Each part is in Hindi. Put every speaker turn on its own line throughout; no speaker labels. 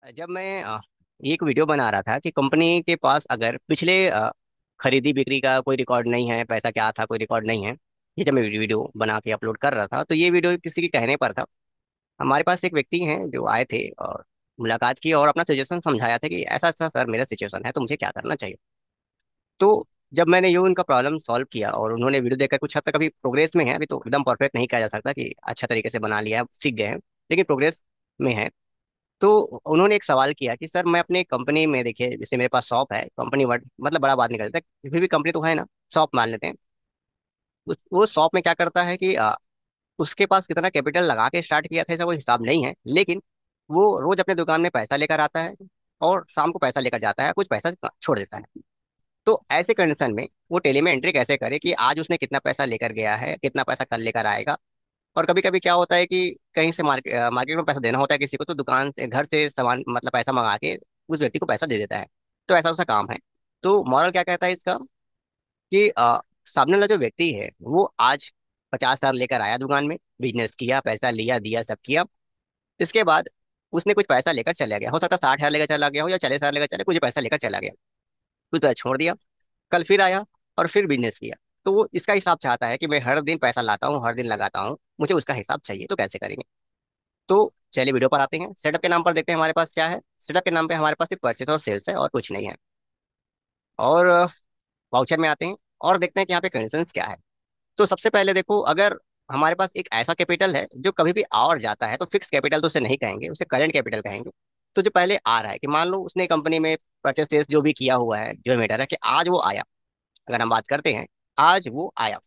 जब मैं एक वीडियो बना रहा था कि कंपनी के पास अगर पिछले खरीदी बिक्री का कोई रिकॉर्ड नहीं है, पैसा क्या था कोई रिकॉर्ड नहीं है। ये जब मैं वीडियो बना के अपलोड कर रहा था तो ये वीडियो किसी के कहने पर था। हमारे पास एक व्यक्ति हैं जो आए थे और मुलाकात की और अपना सिचुएशन समझाया था कि ऐसा ऐसा सर मेरा सिचुएशन है तो मुझे क्या करना चाहिए। तो जब मैंने ये उनका प्रॉब्लम सॉल्व किया और उन्होंने वीडियो देखकर कुछ हद तक अभी प्रोग्रेस में है, अभी तो एकदम परफेक्ट नहीं कहा जा सकता कि अच्छा तरीके से बना लिया है, सीख गए हैं, लेकिन प्रोग्रेस में है। तो उन्होंने एक सवाल किया कि सर मैं अपनी कंपनी में, देखिए जैसे मेरे पास शॉप है, कंपनी वर्ड मतलब बड़ा बात निकलता है, फिर भी कंपनी तो है ना, शॉप मान लेते हैं। वो शॉप में क्या करता है कि उसके पास कितना कैपिटल लगा के स्टार्ट किया था ऐसा कोई हिसाब नहीं है, लेकिन वो रोज अपने दुकान में पैसा लेकर आता है और शाम को पैसा लेकर जाता है, कुछ पैसा छोड़ देता है। तो ऐसे कंडीशन में वो टेली में एंट्री कैसे करे कि आज उसने कितना पैसा लेकर गया है, कितना पैसा कल लेकर आएगा। और कभी कभी क्या होता है कि कहीं से मार्केट में पैसा देना होता है किसी को, तो दुकान से घर से सामान मतलब पैसा मंगा के उस व्यक्ति को पैसा दे देता है। तो ऐसा उसका काम है। तो मॉरल क्या कहता है इसका कि सामने वाला जो व्यक्ति है वो आज 50,000 लेकर आया दुकान में, बिजनेस किया, पैसा लिया दिया सब किया। इसके बाद उसने कुछ पैसा लेकर चला गया, हो सकता है 60,000 लेकर चला गया हो या 40,000 लेकर चले, कुछ पैसा लेकर चला गया, कुछ पैसा छोड़ दिया। कल फिर आया और फिर बिजनेस किया। तो वो इसका हिसाब चाहता है कि मैं हर दिन पैसा लाता हूँ, हर दिन लगाता हूँ, मुझे उसका हिसाब चाहिए, तो कैसे करेंगे। तो चलिए वीडियो पर आते हैं। सेटअप के नाम पर देखते हैं हमारे पास क्या है। सेटअप के नाम पे हमारे पास सिर्फ परचेज और सेल्स है और कुछ नहीं है। और वाउचर में आते हैं और देखते हैं कि यहाँ पे कंडीशंस क्या है। तो सबसे पहले देखो, अगर हमारे पास एक ऐसा कैपिटल है जो कभी भी आ और जाता है, तो फिक्स कैपिटल तो उसे नहीं कहेंगे, उसे करंट कैपिटल कहेंगे। तो जो पहले आ रहा है कि मान लो उसने कंपनी में परचेस सेल्स जो भी किया हुआ है, जो मैटर है कि आज वो आया। अगर हम बात करते हैं, आज वो आया,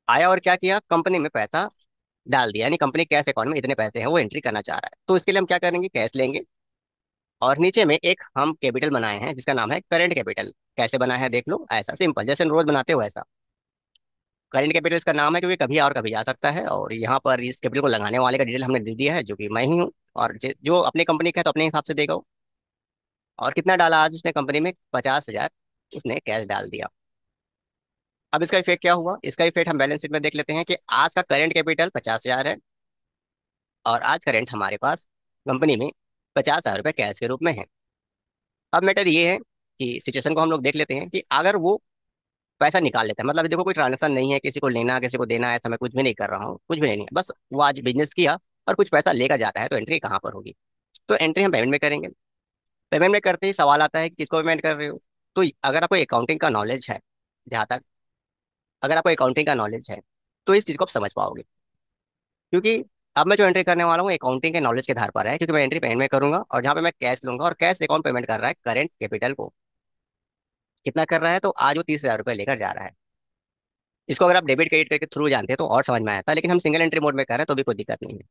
आया और क्या किया, कंपनी में पैसा डाल दिया, यानी कंपनी कैश अकाउंट में इतने पैसे हैं वो एंट्री करना चाह रहा है। तो इसके लिए हम क्या करेंगे, कैश लेंगे और नीचे में एक हम कैपिटल बनाए हैं जिसका नाम है करंट कैपिटल। कैसे बना है देख लो, ऐसा सिंपल जैसे रोज बनाते हो ऐसा। करंट कैपिटल इसका नाम है क्योंकि कभी और कभी जा सकता है, और यहाँ पर इस कैपिटल को लगाने वाले का डिटेल हमने दे दिया है जो कि मैं ही हूँ। और जो अपनी कंपनी का है तो अपने हिसाब से देगा वो। और कितना डाला आज उसने कंपनी में, 50,000 उसने कैश डाल दिया। अब इसका इफेक्ट क्या हुआ, इसका इफेक्ट हम बैलेंस शीट में देख लेते हैं कि आज का करंट कैपिटल 50,000 है और आज करंट हमारे पास कंपनी में 50,000 रुपये कैश के रूप में है। अब मैटर ये है कि सिचुएशन को हम लोग देख लेते हैं कि अगर वो पैसा निकाल लेता है, मतलब देखो कोई ट्रांजेक्शन नहीं है, किसी को लेना किसी को देना, ऐसा मैं कुछ भी नहीं कर रहा हूँ, कुछ भी नहीं है, बस वो आज बिजनेस किया और कुछ पैसा लेकर जाता है, तो एंट्री कहाँ पर होगी। तो एंट्री हम पेमेंट में करेंगे। पेमेंट में करते ही सवाल आता है कि किसको पेमेंट कर रहे हो। तो अगर आपको अकाउंटिंग का नॉलेज है, जहाँ तक अगर आपको अकाउंटिंग का नॉलेज है तो इस चीज़ को आप समझ पाओगे। क्योंकि अब मैं जो एंट्री करने वाला हूँ अकाउंटिंग के नॉलेज के आधार पर है, क्योंकि मैं एंट्री पेमेंट में करूंगा और जहाँ पे मैं कैश लूंगा, और कैश अकाउंट पेमेंट कर रहा है करेंट कैपिटल को। कितना कर रहा है, तो आज वो 30,000 रुपये लेकर जा रहा है। इसको अगर आप डेबिट क्रेडिट के थ्रू जानते हैं तो और समझ में आता, लेकिन हम सिंगल एंट्री मोड में कर रहे हैं तो भी कोई दिक्कत नहीं है।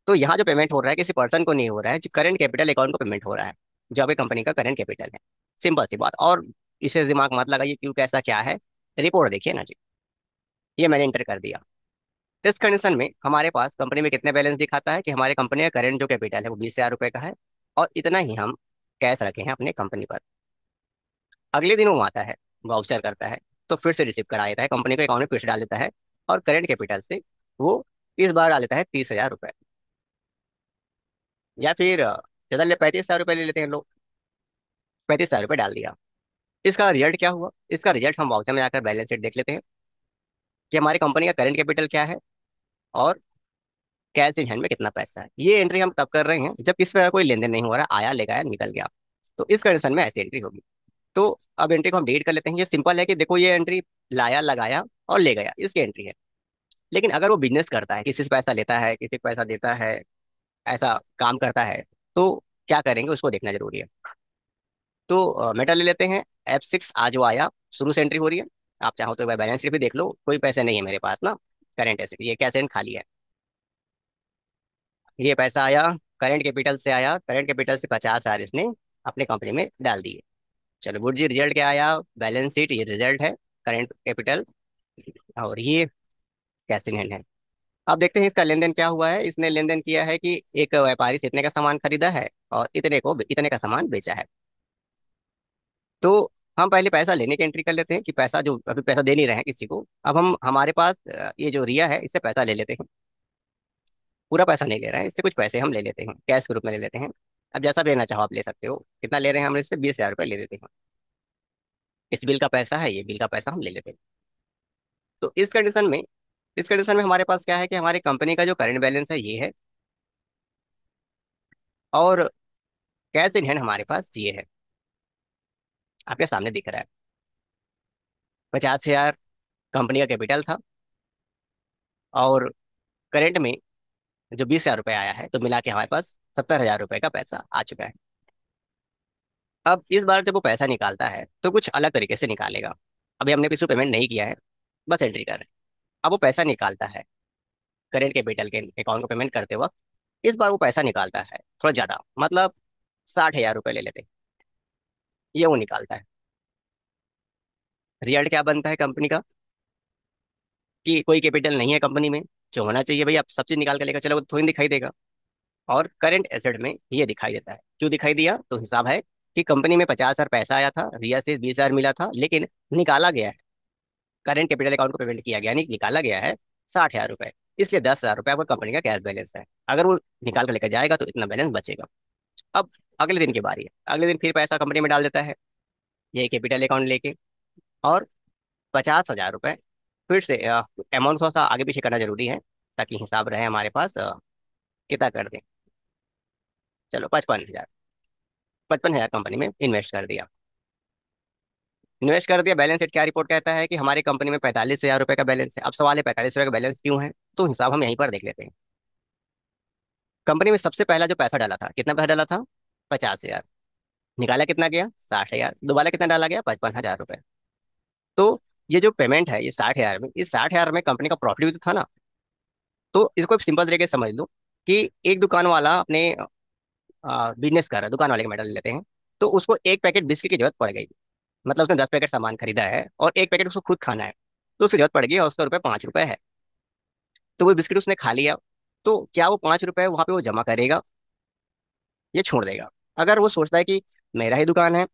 तो यहाँ जो पेमेंट हो रहा है किसी पर्सन को नहीं हो रहा है, जो करंट कैपिटल अकाउंट को पेमेंट हो रहा है, जो आपकी कंपनी का करंट कैपिटल है। सिंपल सी बात, और इसे दिमाग मत लगाइए क्यों कैसा क्या है। रिपोर्ट देखिए ना जी, ये मैंने इंटर कर दिया। इस कंडीशन में हमारे पास कंपनी में कितने बैलेंस दिखाता है कि हमारे कंपनी का करंट जो कैपिटल है वो 20,000 रुपये का है, और इतना ही हम कैश रखे हैं अपने कंपनी पर। अगले दिन वो आता है, वाउचर करता है, तो फिर से रिसीव करा देता है, कंपनी के अकाउंट में फिर से डाल देता है, और करंट कैपिटल से वो इस बार डाल देता है 30,000 रुपये। या फिर ज्यादा ले 35,000 रुपये ले लेते हैं लोग, 35,000 रुपये डाल दिया। इसका रिजल्ट क्या हुआ, इसका रिजल्ट हम वाउचर में जाकर बैलेंस शीट देख लेते हैं कि हमारी कंपनी का करंट कैपिटल क्या है और कैश इन हैंड में कितना पैसा है। ये एंट्री हम तब कर रहे हैं जब किसी तरह कोई लेन देन नहीं हो रहा, आया ले गया निकल गया। तो इस कंडीशन में ऐसी एंट्री होगी। तो अब एंट्री को हम डिलीट कर लेते हैं। ये सिंपल है कि देखो ये एंट्री लाया लगाया और ले गया, इसकी एंट्री है। लेकिन अगर वो बिजनेस करता है, किसी से पैसा लेता है, किसी को पैसा देता है, ऐसा काम करता है, तो क्या करेंगे उसको देखना जरूरी है। तो मेटा ले लेते हैं। F6 आज वो आया, शुरू से एंट्री हो रही है। आप चाहो तो बैलेंस शीट भी देख लो, कोई पैसे नहीं है मेरे पास ना, करेंट एसेट, ये कैश एंड खाली है। ये पैसा आया, करंट कैपिटल से आया, करंट कैपिटल से 50,000 इसने अपने कंपनी में डाल दिए। चलो गुड जी, रिजल्ट क्या आया, बैलेंस शीट, ये रिजल्ट है, करंट कैपिटल और ये कैश इन हैंड है। अब देखते हैं इसका लेन देन क्या हुआ है। इसने लेन देन किया है कि एक व्यापारी से इतने का सामान खरीदा है और इतने का सामान बेचा है। तो हम पहले पैसा लेने की एंट्री कर लेते हैं कि पैसा जो अभी पैसा दे नहीं रहे हैं किसी को, अब हम हमारे पास ये जो रिया है इससे पैसा ले लेते हैं। पूरा पैसा नहीं ले रहे हैं, इससे कुछ पैसे हम ले लेते हैं, कैश के रूप में ले लेते हैं। अब जैसा भी लेना चाहो आप ले सकते हो। कितना ले रहे हैं हम इससे? 20,000 रुपये ले लेते हैं। इस बिल का पैसा है, ये बिल का पैसा हम ले लेते हैं। तो इस कंडीशन में हमारे पास क्या है कि हमारी कंपनी का जो करंट बैलेंस है ये है, और कैश इन हैंड हमारे पास ये है, आपके सामने दिख रहा है। 50,000 कंपनी का कैपिटल था, और करंट में जो 20,000 रुपये आया है, तो मिला के हमारे पास 70,000 रुपये का पैसा आ चुका है। अब इस बार जब वो पैसा निकालता है तो कुछ अलग तरीके से निकालेगा। अभी हमने किसी को पेमेंट नहीं किया है, बस एंट्री कर रहे हैं। अब वो पैसा निकालता है करेंट कैपिटल के अकाउंट को पेमेंट करते वक्त। इस बार वो पैसा निकालता है थोड़ा ज्यादा, मतलब 60,000 रुपये ले लेते हैं, ये वो निकालता है। रिजल्ट क्या बनता है कंपनी का? कि कोई कैपिटल नहीं है कंपनी में, जो होना चाहिए भाई आप सब चीज निकाल के लेकर चलो, वो थोड़ी दिखाई देगा। और करंट एसेट में ये दिखाई देता है। क्यों दिखाई दिया? तो हिसाब है कि कंपनी में 50,000 पैसा आया था, रिया से 20,000 मिला था, लेकिन निकाला गया है, करंट कैपिटल अकाउंट को पेमेंट किया गया, यानी निकाला गया है 60,000 रुपये। इसलिए 10,000 रुपये आपका कंपनी का कैश बैलेंस है। अगर वो निकाल कर लेकर जाएगा तो इतना बैलेंस बचेगा। अब अगले दिन की बारी है, अगले दिन फिर पैसा कंपनी में डाल देता है, ये कैपिटल अकाउंट लेके। और 50,000 रुपये फिर से, अमाउंट थोड़ा सा आगे पीछे करना जरूरी है ताकि हिसाब रहे हमारे पास। कितना कर दें, चलो 55,000, 55,000 कंपनी में इन्वेस्ट कर दिया। इन्वेस्ट कर दिया, बैलेंस शीट क्या रिपोर्ट कहता है कि हमारी कंपनी में 45,000 रुपये का बैलेंस है। अब सवाल है 45,000 का बैलेंस क्यों है, तो हिसाब हम यहीं पर देख लेते हैं। कंपनी में सबसे पहला जो पैसा डाला था, कितना पैसा डाला था? 50,000। निकाला कितना गया? 60,000। दोबारा कितना डाला गया? 55,000 रुपये। तो ये जो पेमेंट है, ये 60,000 में, इस 60,000 में कंपनी का प्रॉफिट भी तो था ना। तो इसको सिंपल तरीके से समझ लो कि एक दुकान वाला अपने बिजनेस कर रहा है, दुकान वाले का मैटर ले लेते हैं। तो उसको एक पैकेट बिस्किट की जरूरत पड़ गई, मतलब उसने 10 पैकेट सामान खरीदा है और एक पैकेट उसको खुद खाना है, तो उसकी जरूरत पड़ गई और उसका रुपये 5 रुपये है। तो वो बिस्किट उसने खा लिया, तो क्या वो 5 रुपये वहां पे वो जमा करेगा, ये छोड़ देगा? अगर वो सोचता है कि मेरा ही दुकान है,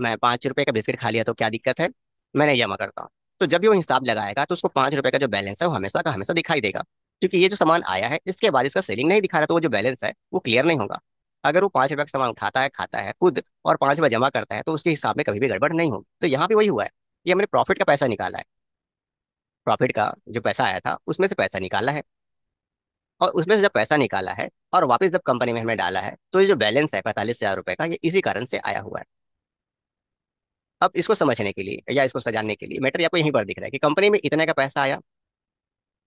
मैं 5 रुपये का बिस्किट खा लिया तो क्या दिक्कत है, मैं नहीं जमा करता हूँ, तो जब भी वो हिसाब लगाएगा तो उसको 5 रुपये का जो बैलेंस है वो हमेशा का हमेशा दिखाई देगा। क्योंकि ये जो सामान आया है इसके बाद इसका सेलिंग नहीं दिखा रहा, तो वो जो बैलेंस है वो क्लियर नहीं होगा। अगर वो 5 रुपये का सामान उठाता है, खाता है खुद, और 5 रुपये जमा करता है, तो उसके हिसाब में कभी भी गड़बड़ नहीं होगी। तो यहाँ पे वही हुआ है, ये हमने प्रॉफिट का पैसा निकाला है। प्रॉफिट का जो पैसा आया था उसमें से पैसा निकाला है, और उसमें से जब पैसा निकाला है और वापस जब कंपनी में हमने डाला है, तो ये जो बैलेंस है 45,000 रुपये का, ये इसी कारण से आया हुआ है। अब इसको समझने के लिए या इसको सजाने के लिए मैटर आपको यहीं पर दिख रहा है कि कंपनी में इतने का पैसा आया,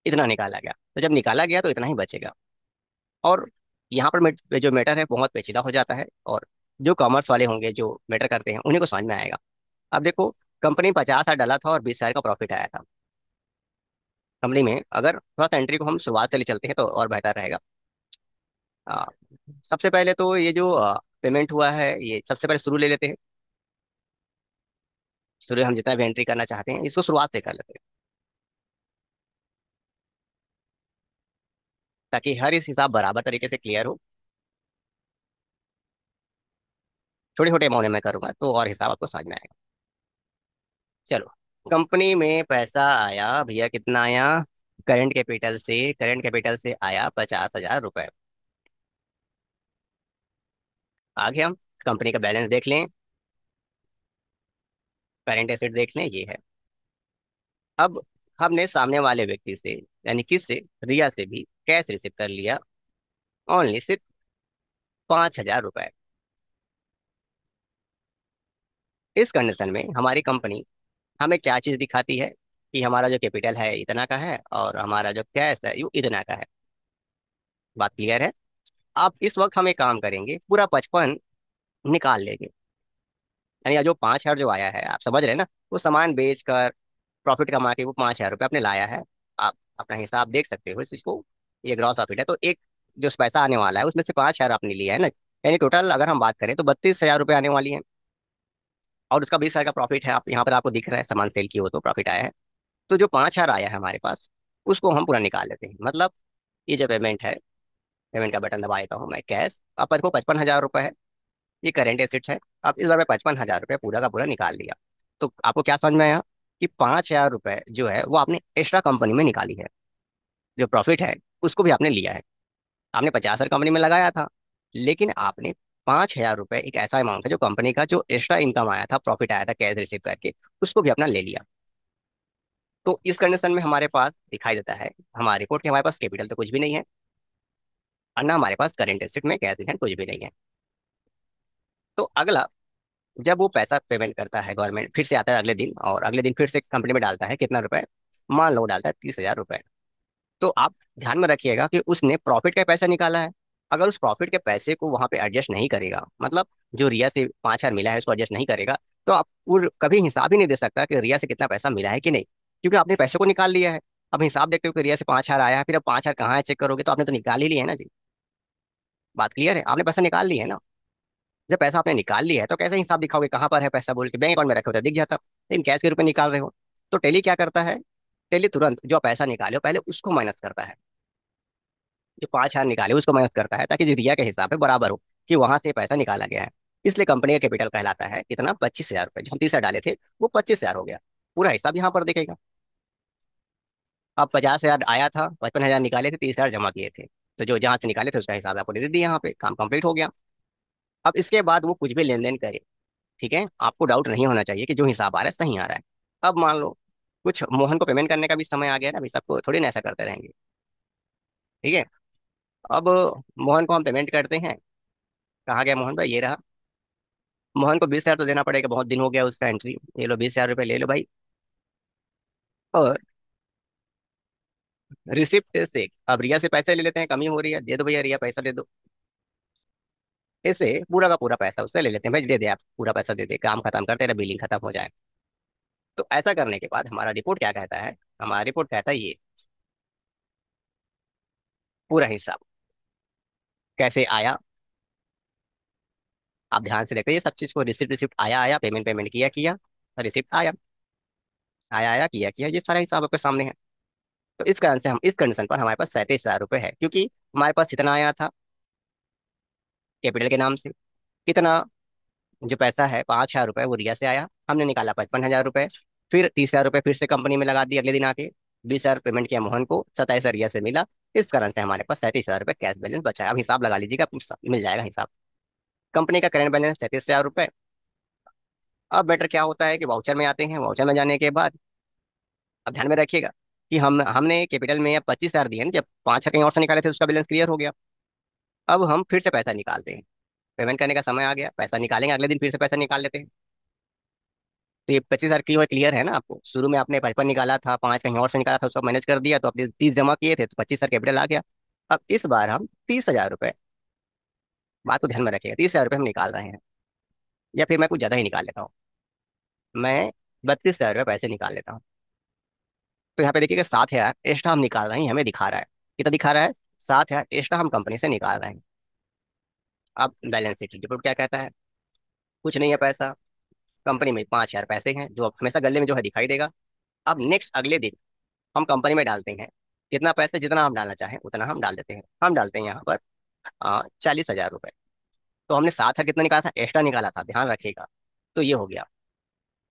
इतना निकाला गया, तो जब निकाला गया तो इतना ही बचेगा। और यहाँ पर जो मैटर है बहुत पेचीदा हो जाता है, और जो कॉमर्स वाले होंगे जो मैटर करते हैं उन्हीं को समझ में आएगा। अब देखो, कंपनी 50,000 डाला था और 20,000 का प्रॉफिट आया था कंपनी में। अगर थोड़ा सा एंट्री को हम शुरुआत से ले चलते हैं तो और बेहतर रहेगा। आ, सबसे पहले तो ये जो पेमेंट हुआ है, ये सबसे पहले शुरू ले लेते हैं। शुरू हम जितना भी एंट्री करना चाहते हैं इसको शुरुआत से कर लेते हैं, ताकि हर इस हिसाब बराबर तरीके से क्लियर हो। छोटे छोटे अमाउंट में करूंगा तो और हिसाब आपको समझ में आएगा। चलो, कंपनी में पैसा आया भैया, कितना आया? करंट कैपिटल से आया 50,000 रुपये। आगे हम कंपनी का बैलेंस देख लें, करंट एसेट देख लें, ये है। अब हमने सामने वाले व्यक्ति से, यानी किससे? रिया से भी कैश रिसीव कर लिया, ओनली सिर्फ 5,000 रुपये। इस कंडीशन में हमारी कंपनी हमें क्या चीज दिखाती है कि हमारा जो कैपिटल है इतना का है और हमारा जो कैश है वो इतना का है। बात क्लियर है? अब इस वक्त हम एक काम करेंगे, पूरा 55 निकाल लेंगे। यानी जो 5,000 जो आया है, आप समझ रहे हैं ना, वो सामान बेच कर प्रॉफिट कमा के वो 5,000 रुपये आपने लाया है। आप अपना हिसाब देख सकते हो इस चीज को, ये ग्रॉस प्रॉफिट है। तो एक जो पैसा आने वाला है उसमें से 5,000 आपने लिया है ना, यानी टोटल अगर हम बात करें तो 32,000 रुपये आने वाली है। और उसका 20,000 का प्रॉफिट है, आप यहाँ पर आपको दिख रहा है सामान सेल की हो तो प्रॉफिट आया है। तो जो 5,000 आया है हमारे पास, उसको हम पूरा निकाल लेते हैं। मतलब ये जो पेमेंट है, पेमेंट का बटन दबा देता हूँ मैं, कैश। अब देखो 55,000 रुपये है, ये करेंट एसेट है। अब इस बार मैं 55,000 रुपये पूरा का पूरा निकाल लिया। तो आपको क्या समझ में आया कि 5,000 रुपये जो है वो आपने एक्स्ट्रा कंपनी में निकाली है, जो प्रॉफिट है उसको भी आपने लिया है। आपने 50,000 कंपनी में लगाया था, लेकिन आपने 5,000 रुपये एक ऐसा अमाउंट है जो कंपनी का जो एक्स्ट्रा इनकम आया था, प्रॉफिट आया था कैश रिसीव करके, उसको भी अपना ले लिया। तो इस कंडीशन में हमारे पास दिखाई देता है हमारी रिपोर्ट के हमारे पास कैपिटल तो कुछ भी नहीं है, और ना हमारे पास करेंट एसेट में कैश इन हैंड कुछ भी नहीं है। तो अगला, जब वो पैसा पेमेंट करता है गवर्नमेंट, फिर से आता है अगले दिन, और अगले दिन फिर से कंपनी में डालता है कितना रुपए, मान लो डालता है 30,000 रुपए। तो आप ध्यान में रखिएगा कि उसने प्रॉफिट का पैसा निकाला है। अगर उस प्रॉफिट के पैसे को वहां पे एडजस्ट नहीं करेगा, मतलब जो रिया से 5,000 मिला है उसको एडजस्ट नहीं करेगा, तो आप कभी हिसाब ही नहीं दे सकता कि रिया से कितना पैसा मिला है कि नहीं, क्योंकि आपने पैसे को निकाल लिया है। अब हिसाब देखते हो कि रिया से 5,000 आया है, फिर अब 5,000 कहाँ है चेक करोगे, तो आपने तो निकाल ही लिया है ना जी। बात क्लियर है, आपने पैसा निकाल लिया है ना। जब पैसा आपने निकाल लिया है तो कैसे हिसाब दिखाओगे कहाँ पर है पैसा, बोल के बैंक अकाउंट में रखे होता दिख जाता, लेकिन कैश के रूप में निकाल रहे हो। तो टेली क्या करता है, टेली तुरंत जो पैसा निकाले हो पहले उसको माइनस करता है, जो 5,000 निकाले उसको माइनस करता है, ताकि जो रिया के हिसाब है बराबर हो कि वहां से पैसा निकाला गया है। इसलिए कंपनी का कैपिटल कहलाता है कितना, 25,000 रुपये। जो हम 30,000 डाले थे वो 25,000 हो गया। पूरा हिसाब यहाँ पर देखेगा। अब 50,000 आया था, 55,000 निकाले थे, 30,000 जमा किए थे, तो जो जहां से निकाले थे उसका हिसाब आपको दे दिया, यहाँ पे काम कंप्लीट हो गया। अब इसके बाद वो कुछ भी लेन देन करे, ठीक है, आपको डाउट नहीं होना चाहिए कि जो हिसाब आ रहा है सही आ रहा है। अब मान लो कुछ मोहन को पेमेंट करने का भी समय आ गया ना, अभी सबको थोड़ी ना ऐसा करते रहेंगे, ठीक है। अब मोहन को हम पेमेंट करते हैं, कहाँ गया मोहन भाई, ये रहा। मोहन को 20,000 तो देना पड़ेगा, बहुत दिन हो गया उसका एंट्री, ये लो 20,000 रुपये ले लो भाई। और रिसिप्ट से अब रिया से पैसे ले लेते हैं, कमी हो रही है, दे दो भैया रिया पैसा दे दो। ऐसे पूरा का पूरा पैसा उससे ले लेते हैं, भाई दे दे आप पूरा पैसा दे दे, काम खत्म करते रहे, बिलिंग खत्म हो जाए। तो ऐसा करने के बाद हमारा रिपोर्ट क्या कहता है, हमारा रिपोर्ट कहता है ये पूरा हिसाब कैसे आया। आप ध्यान से देखते ये सब चीज को, रिसिप्ट रिसिप्ट आया आया, पेमेंट पेमेंट किया किया, रिसिप्ट आया आया आया, किया किया, ये सारा हिसाब आपके सामने है। तो इस कारण से हम इस कंडीशन पर हमारे पास 37,000 रुपये है, क्योंकि हमारे पास कितना आया था कैपिटल के नाम से, कितना जो पैसा है 5,000 रुपये वो रिया से आया, हमने निकाला 55,000 रुपये, फिर 30,000 रुपये फिर से कंपनी में लगा दिए अगले दिन आके, 20,000 पेमेंट किया मोहन को, 27,000 रिया से मिला। इस कारण से हमारे पास 37,000 रुपये कैश बैलेंस बचा है। अब हिसाब लगा लीजिएगा, आपको मिल जाएगा हिसाब। कंपनी का करेंट बैलेंस 37,000 रुपये। अब बेटर क्या होता है कि वाउचर में आते हैं, वाउचर में जाने के बाद अब ध्यान में रखिएगा कि हमने कैपिटल में 25,000 दिए ना, जब 5 कहीं और से निकाले थे उसका बैलेंस क्लियर हो गया। अब हम फिर से पैसा निकालते हैं, पेमेंट करने का समय आ गया, पैसा निकालेंगे अगले दिन, फिर से पैसा निकाल लेते हैं। तो ये 25,000 क्लियर क्लियर है ना आपको, शुरू में आपने 55 निकाला था, 5 कहीं और से निकाला था, उसको मैनेज कर दिया, तो आपने 30 जमा किए थे, तो 25,000 कैपिटल आ गया। अब इस बार हम 30,000 रुपये, बात को ध्यान में रखिएगा, 30,000 रुपये हम निकाल रहे हैं, या फिर मैं कुछ ज्यादा ही निकाल लेता हूँ, मैं 32,000 रुपये पैसे निकाल लेता हूँ। तो यहाँ पे देखिएगा 7,000 एक्स्ट्रा हम निकाल रहे हैं, हमें दिखा रहा है कितना दिखा रहा है, 7,000 एक्स्ट्रा हम कंपनी से निकाल रहे हैं। अब बैलेंस शीट रिपोर्ट क्या कहता है, कुछ नहीं है पैसा, कंपनी में 5,000 पैसे हैं जो अब हमेशा गले में जो है दिखाई देगा। अब नेक्स्ट अगले दिन हम कंपनी में डालते हैं, कितना पैसा, जितना हम डालना चाहें उतना हम डाल देते हैं। हम डालते हैं यहाँ पर 40,000 रुपये। तो हमने 7,000 कितना निकाला था, एक्स्ट्रा निकाला था, ध्यान रखिएगा। तो ये हो गया,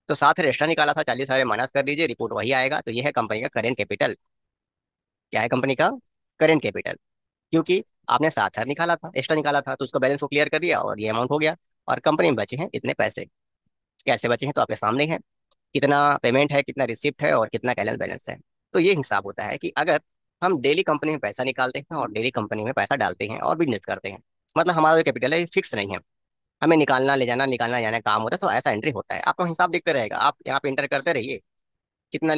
तो 7,000 एक्स्ट्रा निकाला था, 40,000 माइनस कर दीजिए, रिपोर्ट वही आएगा। तो ये है कंपनी का करेंट कैपिटल। क्या है कंपनी का करेंट कैपिटल, क्योंकि आपने 7,000 निकाला था, एक्स्ट्रा निकाला था, तो उसका बैलेंस को क्लियर कर दिया और ये अमाउंट हो गया। और कंपनी में बचे हैं इतने पैसे, कैसे बचे हैं तो आपके सामने है, कितना पेमेंट है, कितना रिसिप्ट है, और कितना कैलेंडर बैलेंस है। तो ये हिसाब होता है कि अगर हम डेली कंपनी में पैसा निकालते हैं और डेली कंपनी में पैसा डालते हैं और बिजनेस करते हैं, मतलब हमारा जो कैपिटल है फिक्स नहीं है, हमें निकालना ले जाना काम होता है, तो ऐसा एंट्री होता है। आपका हिसाब देखते रहेगा, आप यहाँ पे एंटर करते रहिए कितना।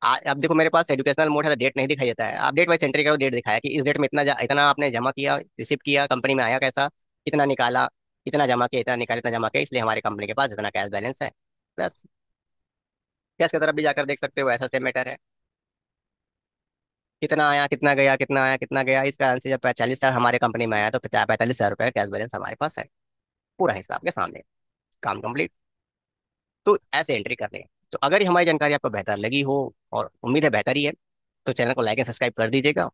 अब देखो मेरे पास एजुकेशनल मोड है तो डेट नहीं दिखाई देता है, आप डेट वाइज एंट्री करो, डेट दिखाया कि इस डेट में इतना आपने जमा किया, रिसीव किया, कंपनी में आया कैसा, कितना निकाला, कितना जमा किया, इतना निकाला, इतना जमा किया, इसलिए हमारी कंपनी के पास इतना कैश बैलेंस है। बस, कैश की तरफ भी जाकर देख सकते हो, ऐसा सेम मैटर है, कितना आया कितना गया, कितना आया कितना गया। इस कारण से जब 45,000 हमारे कंपनी में आया तो 45,000 रुपये कैश बैलेंस हमारे पास है, पूरा हिसाब के सामने, काम कंप्लीट। तो ऐसे एंट्री करनी है। तो अगर ये हमारी जानकारी आपको बेहतर लगी हो, और उम्मीद है बेहतर ही है, तो चैनल को लाइक एंड सब्सक्राइब कर दीजिएगा।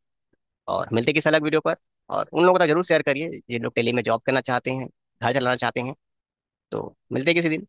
और मिलते किसी अलग वीडियो पर, और उन लोगों को तो जरूर शेयर करिए जिन लोग टेली में जॉब करना चाहते हैं, घर चलाना चाहते हैं। तो मिलते किसी दिन।